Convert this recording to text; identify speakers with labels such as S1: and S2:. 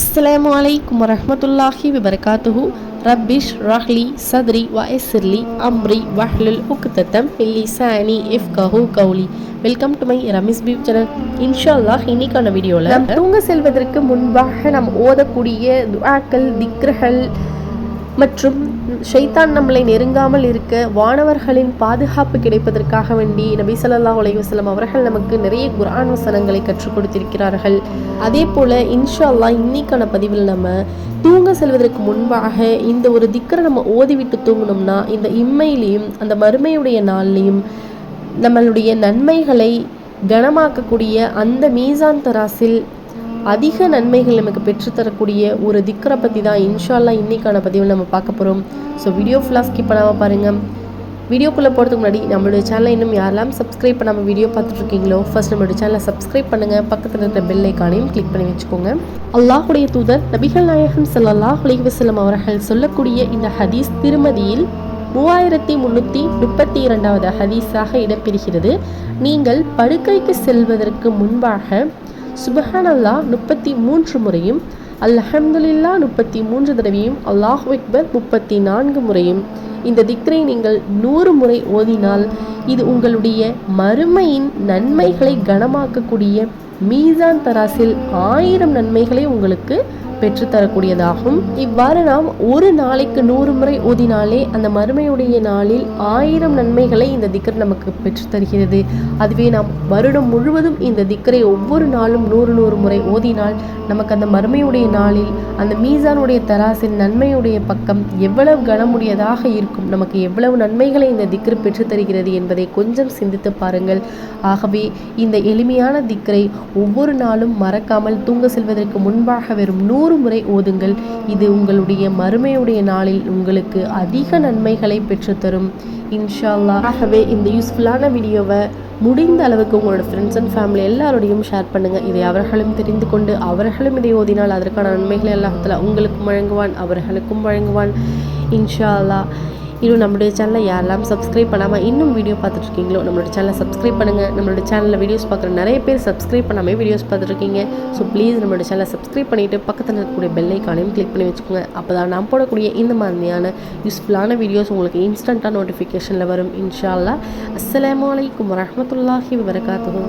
S1: அஸ்ஸலாமு அலைக்கும் வரஹ்மத்துல்லாஹி வபரகாத்துஹு. ரப்பிஷ் ரஹ்லி சத்ரி வயசிர்லி அம்ரி வஹ்லுல் உக்தத்தம் மின் லிசானி இஃப்கஹு கௌலி. வெல்கம் டு மை ரமீஸ் பியூ சேனல். இன்ஷா அல்லாஹ் இன்னைக்கான வீடியோவில் நாம் தூங்க செல்வதற்கு முன்பாக நாம் ஓதக்கூடிய துஆக்கள், திக்ர்கள் மற்றும் ஷைத்தான் நம்மளை நெருங்காமல் இருக்க வானவர்களின் பாதுகாப்பு கிடைப்பதற்காக வேண்டி நபி ஸல்லல்லாஹு அலைஹி வஸல்லம் அவர்கள் நமக்கு நிறைய குர்ஆன் வசனங்களை கற்றுக் கொடுத்திருக்கிறார்கள். அதே போல் இன்ஷா அல்லாஹ் இன்னைக்கான பதிவில் நம்ம தூங்க செல்வதற்கு முன்பாக இந்த ஒரு திக்ரை நம்ம ஓதிவிட்டு தூங்கணும்னா இந்த இம்மையிலையும் அந்த மறுமையுடைய நாள்லையும் நம்மளுடைய நன்மைகளை கனமாக்கக்கூடிய அந்த மீசான் தராசில் அதிக நன்மைகள் நமக்கு பெற்றுத்தரக்கூடிய ஒரு திக்ரை பற்றி தான் இன்ஷா அல்லாஹ் இன்னைக்கான பதிவில் நம்ம பார்க்க போகிறோம். ஸோ வீடியோ ஃபுல்லாக ஸ்கிப் பண்ணாமல் பாருங்கள். வீடியோக்குள்ளே போகிறதுக்கு முன்னாடி நம்மளுடைய சேனலை இன்னும் யாரெல்லாம் சப்ஸ்கிரைப் பண்ணாமல் வீடியோ பார்த்துட்ருக்கீங்களோ ஃபர்ஸ்ட் நம்மளுடைய சேனலை சப்ஸ்கிரைப் பண்ணுங்கள், பக்கத்தில் இருக்கிற பெல் ஐக்கானையும் கிளிக் பண்ணி வச்சுக்கோங்க. அல்லாஹுடைய தூதர் நபிகள் நாயகம் ஸல்லல்லாஹு அலைஹி வஸல்லம் அவர்கள் சொல்லக்கூடிய இந்த ஹதீஸ் திருமதியில் 3332வது ஹதீஸாக இடம்பெறுகிறது. நீங்கள் படுக்கைக்கு செல்வதற்கு முன்பாக சுப்ஹானல்லாஹ் 33 முறையும், அல்ஹம்துலில்லாஹ் 33 தடவையும், அல்லாஹு அக்பர் 34 முறையும் இந்த திக்ரை நீங்கள் 100 முறை ஓதினால் இது உங்களுடைய மறுமையின் நன்மைகளை கனமாக்கக்கூடிய மீசான் தராசில் 1000 நன்மைகளை உங்களுக்கு பெற்றுத்தரக்கூடியதாகும். இவ்வாறு நாம் ஒரு நாளைக்கு 100 முறை ஓதினாலே அந்த மறுமையுடைய நாளில் 1000 நன்மைகளை இந்த திக்ர் நமக்கு பெற்றுத்தருகிறது. அதுவே நாம் வருடம் முழுவதும் இந்த திக்ரை ஒவ்வொரு நாளும் 100 முறை ஓதினால் நமக்கு அந்த மறுமையுடைய நாளில் அந்த மீசானுடைய தராசின் நன்மையுடைய பக்கம் எவ்வளவு கனமுடையதாக இருக்கும், நமக்கு எவ்வளவு நன்மைகளை இந்த திக்ரு பெற்றுத்தருகிறது என்பதை கொஞ்சம் சிந்தித்து பாருங்கள். ஆகவே இந்த எளிமையான திக்ரை ஒவ்வொரு நாளும் மறக்காமல் தூங்க செல்வதற்கு முன்பாக வெறும் 100 முறை ஓதுங்கள். இது உங்களுடைய மறுமையுடைய நாளில் உங்களுக்கு அதிக நன்மைகளை பெற்றுத்தரும் இன்ஷா அல்லாஹ். ஆகவே இந்த யூஸ்ஃபுல்லான வீடியோவை முடிந்த அளவுக்கு உங்களோட ஃப்ரெண்ட்ஸ் அண்ட் ஃபேமிலி எல்லாரோடையும் ஷேர் பண்ணுங்கள். இதை அவர்களும் தெரிந்து கொண்டு அவர்களும் இதை ஓதினால் அதற்கான நன்மைகளை அல்லாஹ் உங்களுக்கும் வழங்குவான், அவர்களுக்கும் வழங்குவான் இன்ஷா அல்லாஹ். இன்னும் நம்மளுடைய சேனலை யாரெல்லாம் சப்ஸ்கிரைப் பண்ணாமல் இன்னும் வீடியோ பார்த்துட்ருக்கீங்களோ நம்மளோட சேனலை சப்ஸ்கிரைப் பண்ணுங்கள். நம்மளோட சேனலில் வீடியோஸ் பார்க்குற நிறைய பேர் சப்ஸ்கிரைப் பண்ணாமல் வீடியோஸ் பார்த்துட்ருக்கீங்க. ஸோ ப்ளீஸ் நம்மளோட சேனலை சப்ஸ்கிரைப் பண்ணிவிட்டு பக்கத்தில் இருக்கக்கூடிய பெல் ஐக்கானையும் கிளிக் பண்ணி வச்சுக்கோங்க. அப்போ தான் நான் போடக்கூடிய இந்த மாதிரியான யூஸ்ஃபுல்லான வீடியோஸ் உங்களுக்கு இன்ஸ்டண்ட்டாக நோட்டிஃபிகேஷனில் வரும் இன்ஷா அல்லாஹ். அஸ்ஸலாமு அலைக்கும் வரஹ்மத்துல்லாஹி வபரகாத்துஹு.